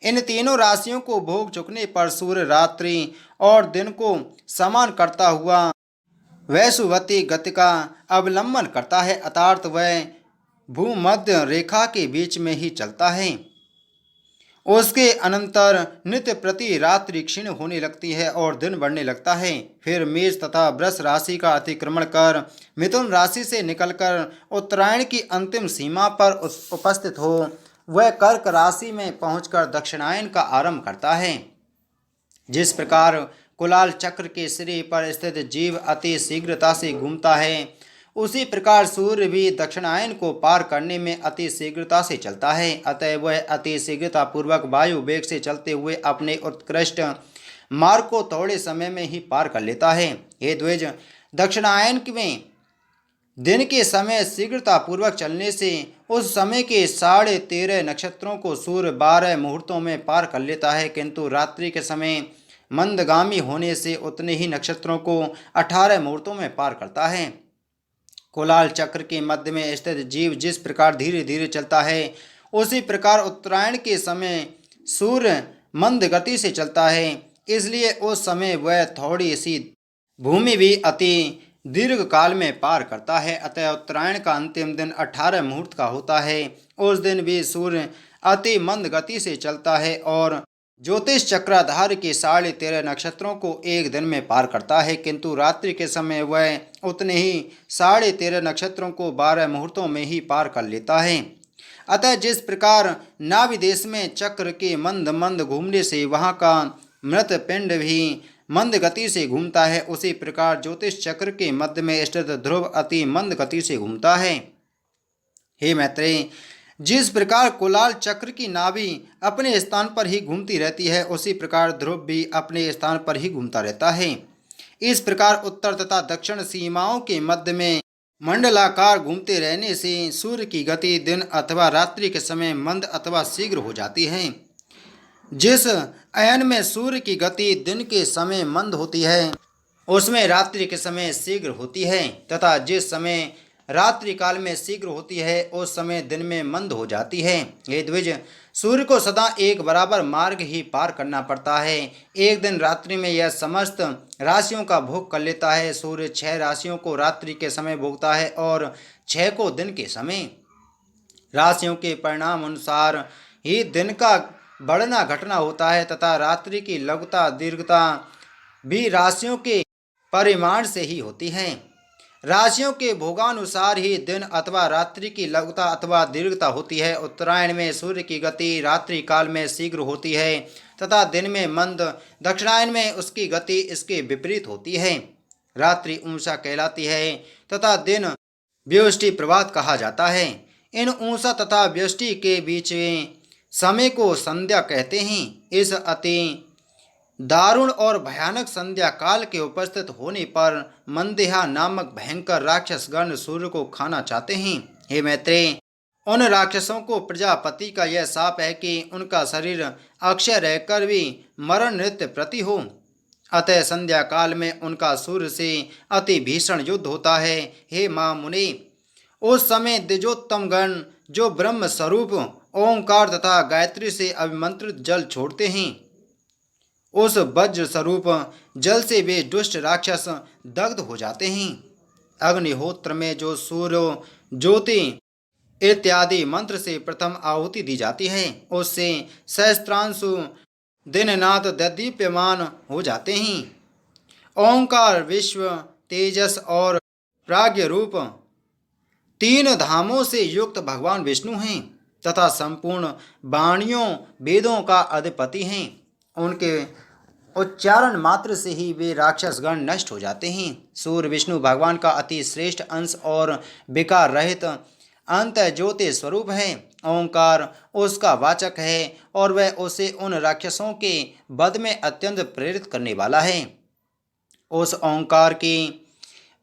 इन तीनों राशियों को भोग चुकने पर सूर्य रात्रि और दिन को समान करता हुआ वैश्ववती गति का अवलंबन करता है, अर्थात वह भूमध्य रेखा के बीच में ही चलता है। उसके अनंतर नित्य प्रति रात्रि क्षीण होने लगती है और दिन बढ़ने लगता है। फिर मेष तथा वृष राशि का अतिक्रमण कर मिथुन राशि से निकलकर उत्तरायण की अंतिम सीमा पर उपस्थित हो वह कर्क राशि में पहुंचकर दक्षिणायन का आरंभ करता है। जिस प्रकार कुलाल चक्र के सिरे पर स्थित जीव अति शीघ्रता से घूमता है, उसी प्रकार सूर्य भी दक्षिणायन को पार करने में अति शीघ्रता से चलता है। अतः वह अति शीघ्रता पूर्वक वायु वेग से चलते हुए अपने उत्कृष्ट मार्ग को थोड़े समय में ही पार कर लेता है। हे द्विज, दक्षिणायन में दिन के समय शीघ्रता पूर्वक चलने से उस समय के 13.5 नक्षत्रों को सूर्य 12 मुहूर्तों में पार कर लेता है, किंतु रात्रि के समय मंदगामी होने से उतने ही नक्षत्रों को 18 मुहूर्तों में पार करता है। कुलाल चक्र के मध्य में स्थित जीव जिस प्रकार धीरे धीरे चलता है, उसी प्रकार उत्तरायण के समय सूर्य मंद गति से चलता है, इसलिए उस समय वह थोड़ी सी भूमि भी अति दीर्घ काल में पार करता है। अतः उत्तरायण का अंतिम दिन 18 मुहूर्त का होता है। उस दिन भी सूर्य अति मंद गति से चलता है और ज्योतिष चक्राधार के 13.5 नक्षत्रों को एक दिन में पार करता है, किंतु रात्रि के समय वह उतने ही 13.5 नक्षत्रों को 12 मुहूर्तों में ही पार कर लेता है। अतः जिस प्रकार नाभि देश में चक्र के मंद मंद घूमने से वहाँ का मृत पिंड भी मंद गति से घूमता है, उसी प्रकार ज्योतिष चक्र के मध्य में स्थित ध्रुव अति मंद गति से घूमता है। हे मैत्रेय, जिस प्रकार कुलाल चक्र की नाभि अपने स्थान पर ही घूमती रहती है, उसी प्रकार ध्रुव भी अपने स्थान पर ही घूमता रहता है। इस प्रकार उत्तर तथा दक्षिण सीमाओं के मध्य में मंडलाकार घूमते रहने से सूर्य की गति दिन अथवा रात्रि के समय मंद अथवा शीघ्र हो जाती है। जिस अयन में सूर्य की गति दिन के समय मंद होती है, उसमें रात्रि के समय शीघ्र होती है, तथा जिस समय रात्रि काल में शीघ्र होती है उस समय दिन में मंद हो जाती है। हे द्विज, सूर्य को सदा एक बराबर मार्ग ही पार करना पड़ता है। एक दिन रात्रि में यह समस्त राशियों का भोग कर लेता है। सूर्य 6 राशियों को रात्रि के समय भोगता है और 6 को दिन के समय। राशियों के परिणाम अनुसार ही दिन का बढ़ना घटना होता है तथा रात्रि की लघुता दीर्घता भी राशियों के परिमाण से ही होती है। राशियों के भोगानुसार ही दिन अथवा रात्रि की लघुता अथवा दीर्घता होती है। उत्तरायण में सूर्य की गति रात्रि काल में शीघ्र होती है तथा दिन में मंद, दक्षिणायन में उसकी गति इसके विपरीत होती है। रात्रि ऊषा कहलाती है तथा दिन व्युष्टि प्रभात कहा जाता है। इन ऊषा तथा व्युष्टि के बीच समय को संध्या कहते हैं। इस अति दारुण और भयानक संध्या काल के उपस्थित होने पर मंदेहा नामक भयंकर राक्षसगण सूर्य को खाना चाहते हैं। हे मैत्रेय, उन राक्षसों को प्रजापति का यह शाप है कि उनका शरीर अक्षय रहकर भी मरण नृत्य प्रति हो। अतः संध्या काल में उनका सूर्य से अति भीषण युद्ध होता है। हे माँ मुनि, उस समय द्विजोत्तम गण जो ब्रह्म स्वरूप ओंकार तथा गायत्री से अभिमंत्रित जल छोड़ते हैं, उस वज्र स्वरूप जल से वे दुष्ट राक्षस दग्ध हो जाते हैं। अग्निहोत्र में जो सूर्य ज्योति इत्यादि मंत्र से प्रथम आहुति दी जाती है, उससे सहस्त्रांशु दिननाथ दीप्यमान हो जाते हैं। ओंकार विश्व, तेजस और प्राज्ञ रूप 3 धामों से युक्त भगवान विष्णु हैं तथा संपूर्ण वाणियों वेदों का अधिपति हैं। उनके उच्चारण मात्र से ही वे राक्षसगण नष्ट हो जाते हैं। सूर्य विष्णु भगवान का अति श्रेष्ठ अंश और विकार रहित अंत ज्योति स्वरूप है। ओंकार उसका वाचक है और वह उसे उन राक्षसों के वध में अत्यंत प्रेरित करने वाला है। उस ओंकार की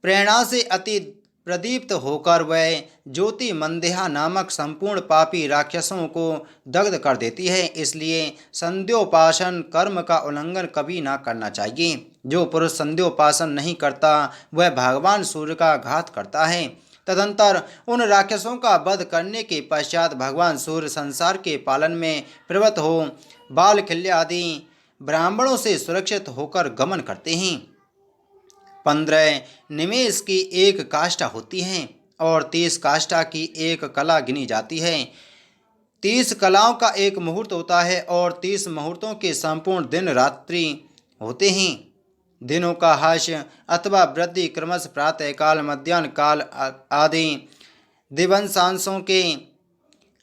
प्रेरणा से अति प्रदीप्त होकर वह ज्योति मंदेहा नामक संपूर्ण पापी राक्षसों को दग्ध कर देती है। इसलिए संध्योपासन कर्म का उल्लंघन कभी ना करना चाहिए। जो पुरुष संध्योपासन नहीं करता वह भगवान सूर्य का घात करता है। तदंतर उन राक्षसों का वध करने के पश्चात भगवान सूर्य संसार के पालन में प्रवृत्त हो बाल खिल्य आदि ब्राह्मणों से सुरक्षित होकर गमन करते हैं। 15 निमेष की एक काष्ठा होती है और 30 काष्ठा की एक कला गिनी जाती है। 30 कलाओं का एक मुहूर्त होता है और 30 मुहूर्तों के संपूर्ण दिन रात्रि होते हैं। दिनों का हास्य अथवा वृद्धि क्रमश प्रातःकाल मध्याह्न काल आदि दिवंशांशों के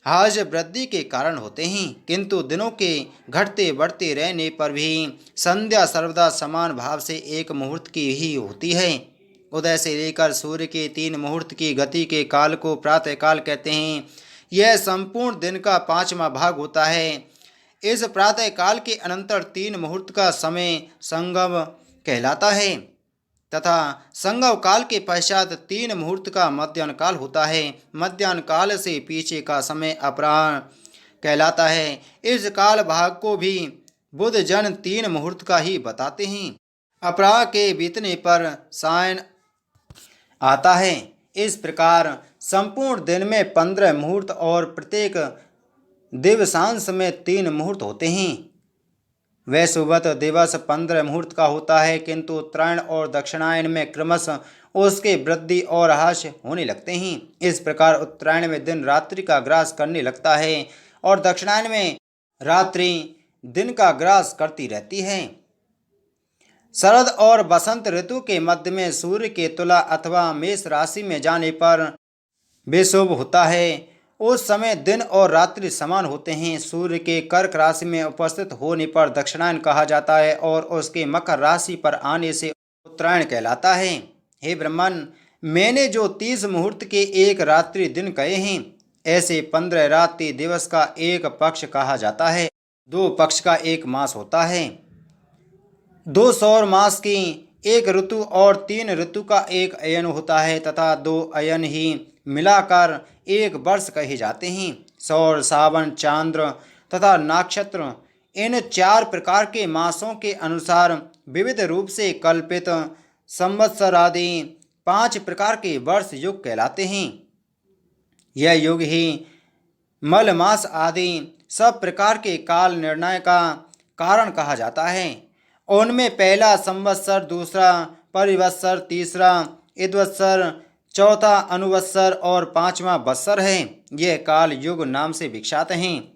हास्य वृद्धि के कारण होते हैं, किंतु दिनों के घटते बढ़ते रहने पर भी संध्या सर्वदा समान भाव से एक मुहूर्त की ही होती है। उदय से लेकर सूर्य के 3 मुहूर्त की गति के काल को प्रातःकाल कहते हैं। यह संपूर्ण दिन का 5वां भाग होता है। इस प्रातःकाल के अनंतर 3 मुहूर्त का समय संगम कहलाता है तथा संगम काल के पश्चात 3 मुहूर्त का मध्याह्न काल होता है। मध्याह्न काल से पीछे का समय अपराह्न कहलाता है। इस काल भाग को भी बुद्ध जन 3 मुहूर्त का ही बताते हैं। अपराह्न के बीतने पर सायन आता है। इस प्रकार संपूर्ण दिन में 15 मुहूर्त और प्रत्येक दिवसांश में 3 मुहूर्त होते हैं। वैसुवत दिवस 15 मुहूर्त का होता है, किंतु उत्तरायण और दक्षिणायन में क्रमश उसके वृद्धि और ह्रास होने लगते हैं। इस प्रकार उत्तरायण में दिन रात्रि का ग्रास करने लगता है और दक्षिणायन में रात्रि दिन का ग्रास करती रहती है। शरद और बसंत ऋतु के मध्य में सूर्य के तुला अथवा मेष राशि में जाने पर विषुव होता है। उस समय दिन और रात्रि समान होते हैं। सूर्य के कर्क राशि में उपस्थित होने पर दक्षिणायन कहा जाता है और उसके मकर राशि पर आने से उत्तरायण कहलाता है। हे ब्राह्मण, मैंने जो 30 मुहूर्त के एक रात्रि दिन कहे हैं, ऐसे 15 रात्रि दिवस का एक पक्ष कहा जाता है। 2 पक्ष का एक मास होता है। 2 सौर मास की एक ऋतु और 3 ऋतु का एक अयन होता है तथा 2 अयन ही मिलाकर एक वर्ष कहे जाते हैं। सौर, सावन, चांद्र तथा नक्षत्र इन 4 प्रकार के मासों के अनुसार विविध रूप से कल्पित संवत्सर आदि 5 प्रकार के वर्ष युग कहलाते हैं। यह युग ही मल मास आदि सब प्रकार के काल निर्णय का कारण कहा जाता है। उनमें पहला संवत्सर, दूसरा परिवत्सर, तीसरा इदवत्सर, चौथा अनुवत्सर और 5वां वत्सर है। यह काल युग नाम से विख्यात हैं।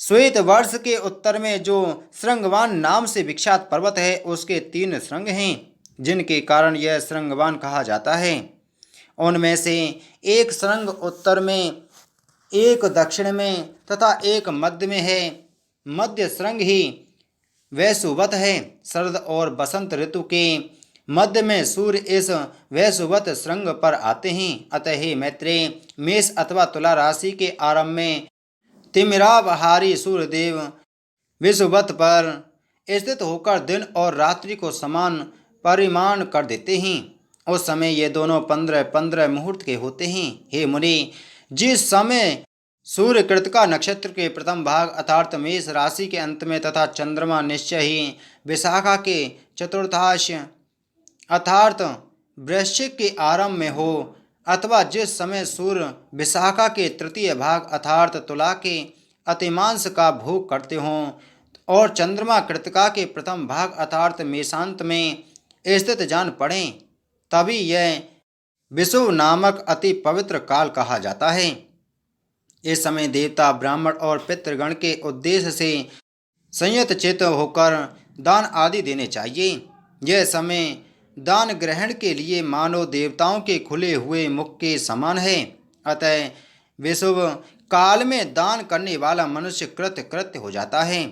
श्वेत वर्ष के उत्तर में जो श्रृंगवान नाम से विख्यात पर्वत है, उसके 3 श्रृंग हैं, जिनके कारण यह श्रृंगवान कहा जाता है। उनमें से एक श्रृंग उत्तर में, एक दक्षिण में तथा एक मध्य में है। मध्य श्रृंग ही वैसुवत है। शरद और बसंत ऋतु के मध्य में सूर्य इस वैसुवत श्रृंग पर आते हैं। अतः हे मैत्रेय, मेष अथवा तुला राशि के आरंभ में तिमिरावहारी सूर्यदेव विषुवत पर स्थित होकर दिन और रात्रि को समान परिमाण कर देते हैं। उस समय ये दोनों 15-15 मुहूर्त के होते हैं। हे मुनि, जिस समय सूर्य कृतिका नक्षत्र के प्रथम भाग अर्थात मेष राशि के अंत में तथा चंद्रमा निश्चय ही विशाखा के चतुर्थांश अर्थात वृश्चिक के आरंभ में हो, अथवा जिस समय सूर्य विशाखा के तृतीय भाग अर्थात तुला के अतिमांश का भोग करते हों और चंद्रमा कृतिका के प्रथम भाग अर्थात मेषांत में स्थित जान पड़ें, तभी यह विषुव नामक अति पवित्र काल कहा जाता है। इस समय देवता, ब्राह्मण और पितृगण के उद्देश्य से संयत चित्त होकर दान आदि देने चाहिए। यह समय दान ग्रहण के लिए मानव देवताओं के खुले हुए मुख के समान है। अतः विषुव काल में दान करने वाला मनुष्य कृत्य हो जाता है।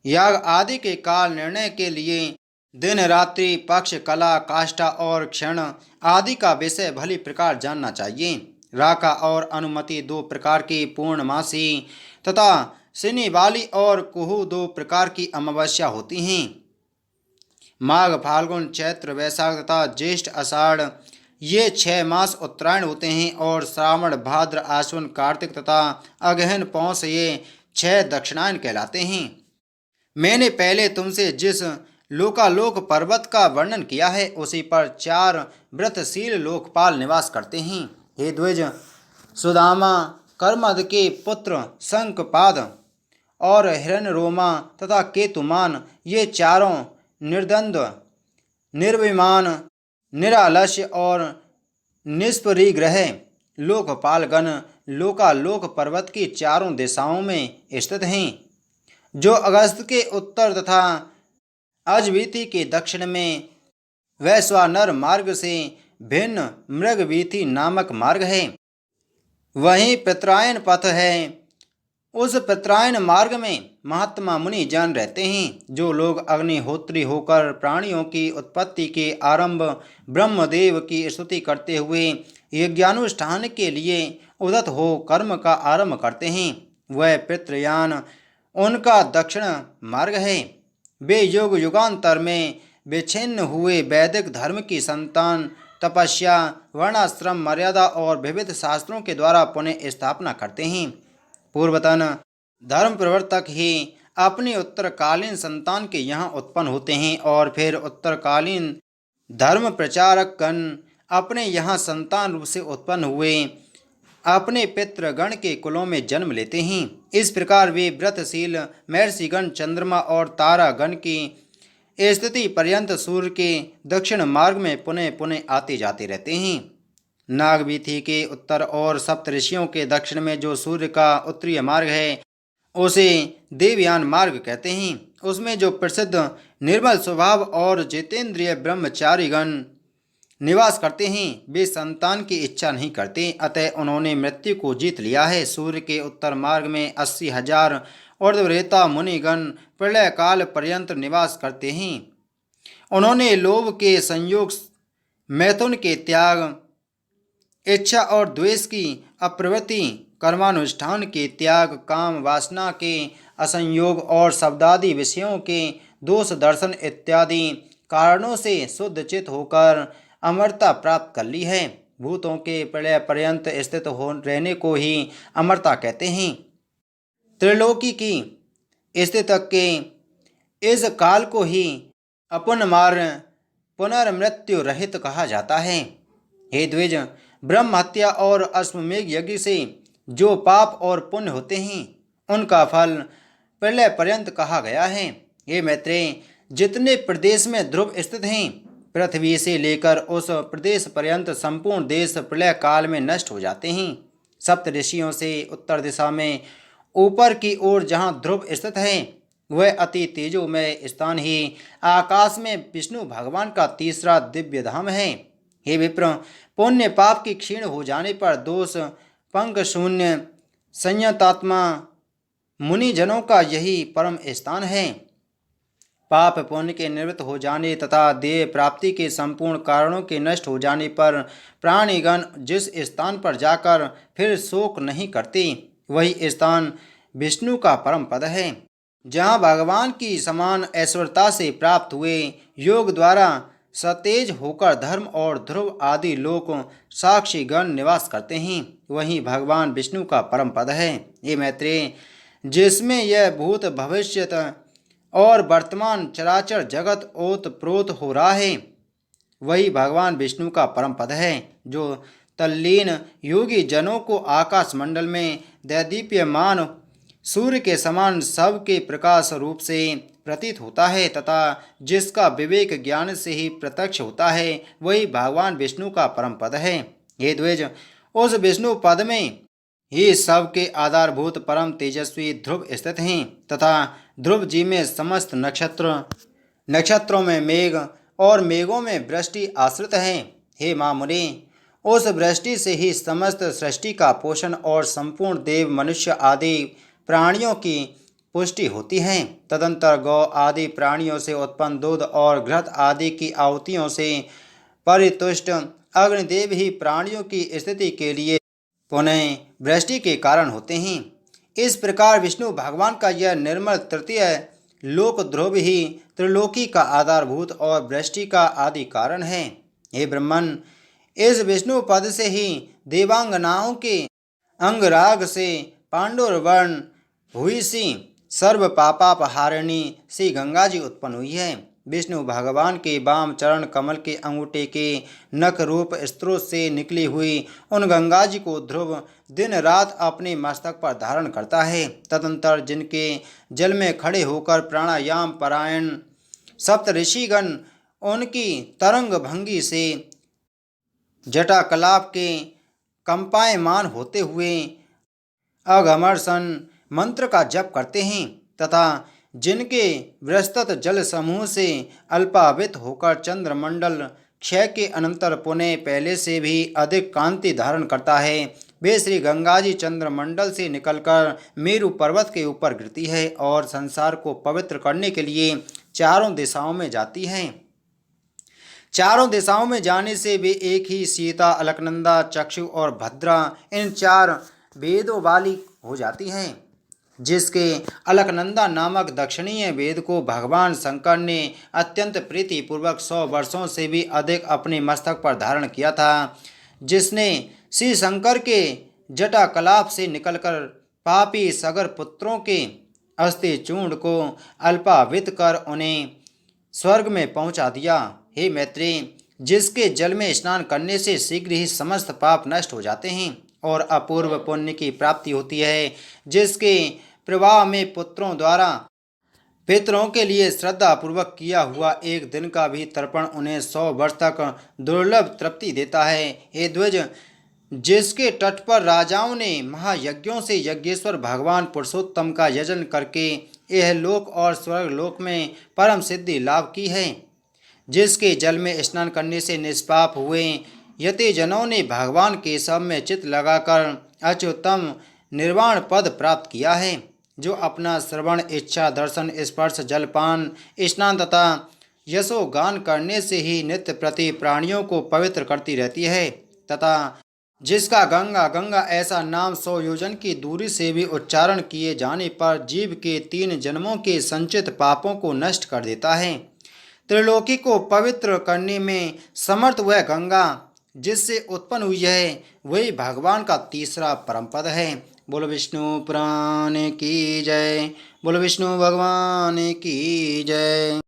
याग आदि के काल निर्णय के लिए दिन रात्रि पक्ष कला काष्ठा और क्षण आदि का विषय भली प्रकार जानना चाहिए। राका और अनुमति दो प्रकार की पूर्णमासी तथा शनिवाली और कुहू दो प्रकार की अमावस्या होती हैं। माघ फाल्गुन चैत्र वैशाख तथा ज्येष्ठ आषाढ़ ये 6 मास उत्तरायण होते हैं और श्रावण भाद्र आश्विन कार्तिक तथा अगहन पौष ये 6 दक्षिणायन कहलाते हैं। मैंने पहले तुमसे जिस लोकालोक पर्वत का वर्णन किया है उसी पर 4 व्रतशील लोकपाल निवास करते हैं। हे द्विज, सुदामा कर्मद के पुत्र शंखपाद और हिरण्यरोमा तथा केतुमान ये चारों निर्द्वंद्व निर्विमान निरालस्य और निष्परिग्रह लोकपालगण लोकालोक पर्वत की चारों दिशाओं में स्थित हैं, जो अगस्त के उत्तर तथा अजवीति के दक्षिण में वैश्वानर मार्ग से भिन्न मृगवीथि नामक मार्ग है। वहीं पितरायन पथ है। उस पितरायन मार्ग में महात्मा मुनि जन रहते हैं, जो लोग अग्निहोत्री होकर प्राणियों की उत्पत्ति के आरंभ ब्रह्मदेव की स्तुति करते हुए यज्ञानुष्ठान के लिए उदत हो कर्म का आरंभ करते हैं, वह पितृयान उनका दक्षिण मार्ग है। वे युग युगांतर में विच्छिन्न हुए वैदिक धर्म की संतान तपस्या वर्णाश्रम मर्यादा और विविध शास्त्रों के द्वारा पुनः स्थापना करते हैं। पूर्वतन धर्म प्रवर्तक ही अपनी उत्तरकालीन संतान के यहाँ उत्पन्न होते हैं और फिर उत्तरकालीन धर्म प्रचारक गण अपने यहाँ संतान रूप से उत्पन्न हुए अपने पितृगण के कुलों में जन्म लेते हैं। इस प्रकार वे व्रतशील महर्षिगण चंद्रमा और तारागण की स्थिति पर्यंत सूर्य के दक्षिण मार्ग में पुनः पुनः आते जाते रहते हैं। नागवीथि के उत्तर और सप्तऋषियों के दक्षिण में जो सूर्य का उत्तरीय मार्ग है उसे देवयान मार्ग कहते हैं। उसमें जो प्रसिद्ध निर्मल स्वभाव और जितेंद्रिय ब्रह्मचारीगण निवास करते हैं वे संतान की इच्छा नहीं करते, अतः उन्होंने मृत्यु को जीत लिया है। सूर्य के उत्तर मार्ग में 80,000 ऊर्ध्वरेता मुनिगण प्रलय काल पर्यंत निवास करते हैं। उन्होंने लोभ के संयोग मैथुन के त्याग इच्छा और द्वेष की अप्रवृत्ति कर्मानुष्ठान के त्याग काम वासना के असंयोग और शब्दादि विषयों के दोष दर्शन इत्यादि कारणों से शुद्ध चित होकर अमरता प्राप्त कर ली है। भूतों के प्रलय पर्यंत स्थित हो रहने को ही अमरता कहते हैं। त्रिलोकी की स्थिति तक के इस काल को ही अपनमार पुनर्मृत्यु रहित कहा जाता है। हे द्विज, ब्रह्म हत्या और अश्वमेघ यज्ञ से जो पाप और पुण्य होते हैं उनका फल प्रलय पर्यंत कहा गया है। हे मैत्रेय, जितने प्रदेश में ध्रुव स्थित हैं पृथ्वी से लेकर उस प्रदेश पर्यंत संपूर्ण देश प्रलय काल में नष्ट हो जाते हैं। सप्त ऋषियों से उत्तर दिशा में ऊपर की ओर जहाँ ध्रुव स्थित है वह अति तेजोमय स्थान ही आकाश में विष्णु भगवान का तीसरा दिव्य धाम है। हे विप्र, पुण्य पाप की क्षीण हो जाने पर दोष पंक शून्य संयतात्मा मुनिजनों का यही परम स्थान है। पाप पुण्य के निवृत्त हो जाने तथा देह प्राप्ति के संपूर्ण कारणों के नष्ट हो जाने पर प्राणीगण जिस स्थान पर जाकर फिर शोक नहीं करते वही स्थान विष्णु का परम पद है, जहाँ भगवान की समान ऐश्वर्यता से प्राप्त हुए योग द्वारा सतेज होकर धर्म और ध्रुव आदि लोक साक्षी गण निवास करते हैं, वहीं भगवान विष्णु का परम पद है। ये मैत्रेय, जिसमें यह भूत भविष्यत और वर्तमान चराचर जगत ओत प्रोत हो रहा है वही भगवान विष्णु का परम पद है, जो तल्लीन योगी जनों को आकाश मंडल में दैदीप्यमान सूर्य के समान सबके प्रकाश रूप से प्रतीत होता है तथा जिसका विवेक ज्ञान से ही प्रत्यक्ष होता है वही भगवान विष्णु का परम पद है। हे द्विज, उस विष्णु पद में ही सबके आधारभूत परम तेजस्वी ध्रुव स्थित हैं तथा ध्रुव जी में समस्त नक्षत्रों में मेघ और मेघों में वृष्टि आश्रित है। हे मामुनि, उस वृष्टि से ही समस्त सृष्टि का पोषण और संपूर्ण देव मनुष्य आदि प्राणियों की पुष्टि होती है। तदंतर गौ आदि प्राणियों से उत्पन्न दूध और घृत आदि की आहुतियों से परितुष्ट अग्निदेव ही प्राणियों की स्थिति के लिए पुनः वृष्टि के कारण होते हैं। इस प्रकार विष्णु भगवान का यह निर्मल तृतीय लोक ध्रुव ही त्रिलोकी का आधारभूत और वृष्टि का आदि कारण है। हे ब्रह्मन, इस विष्णु पद से ही देवांगनाओं के अंगराग से पांडुरवर्ण हुई सी सर्व पापापहारिणी सी गंगा जी उत्पन्न हुई है। विष्णु भगवान के वाम चरण कमल के अंगूठे के नख रूप स्त्रोत से निकली हुई उन गंगा जी को ध्रुव दिन रात अपने मस्तक पर धारण करता है। तदंतर जिनके जल में खड़े होकर प्राणायाम परायण सप्त ऋषिगण उनकी तरंग भंगी से जटाकलाप के कंपायमान होते हुए अघमर्षण मंत्र का जप करते हैं तथा जिनके विस्तृत जल समूह से अल्पावृत होकर चंद्रमंडल क्षय के अनंतर पुनः पहले से भी अधिक कांति धारण करता है, वे श्री गंगा जी चंद्रमंडल से निकलकर मेरु पर्वत के ऊपर गिरती है और संसार को पवित्र करने के लिए चारों दिशाओं में जाती हैं। चारों दिशाओं में जाने से वे एक ही सीता, अलकनंदा, चक्षु और भद्रा इन चार वेदों वाली हो जाती हैं। जिसके अलकनंदा नामक दक्षिणीय वेद को भगवान शंकर ने अत्यंत प्रीतिपूर्वक 100 वर्षों से भी अधिक अपने मस्तक पर धारण किया था, जिसने श्री शंकर के जटाकलाप से निकलकर पापी सगर पुत्रों के अस्थि चूर्ण को अल्पावृत कर उन्हें स्वर्ग में पहुंचा दिया। हे मैत्री, जिसके जल में स्नान करने से शीघ्र ही समस्त पाप नष्ट हो जाते हैं और अपूर्व पुण्य की प्राप्ति होती है, जिसके प्रवाह में पुत्रों द्वारा पितरों के लिए श्रद्धापूर्वक किया हुआ एक दिन का भी तर्पण उन्हें 100 वर्ष तक दुर्लभ तृप्ति देता है। हे द्विज, जिसके तट पर राजाओं ने महायज्ञों से यज्ञेश्वर भगवान पुरुषोत्तम का यजन करके यह लोक और स्वर्ग लोक में परम सिद्धि लाभ की है, जिसके जल में स्नान करने से निष्पाप हुए यतिजनों ने भगवान के सब में चित्त लगाकर अच्युतम निर्वाण पद प्राप्त किया है, जो अपना श्रवण, इच्छा, दर्शन, स्पर्श, जलपान, स्नान तथा यशोगान करने से ही नित्य प्रति प्राणियों को पवित्र करती रहती है तथा जिसका गंगा गंगा ऐसा नाम 100 योजन की दूरी से भी उच्चारण किए जाने पर जीव के 3 जन्मों के संचित पापों को नष्ट कर देता है। त्रिलोकी को पवित्र करने में समर्थ वह गंगा जिससे उत्पन्न हुई है, वही भगवान का तीसरा परम पद है। बोलो विष्णु पुराण की जय, बोलो विष्णु भगवान की जय।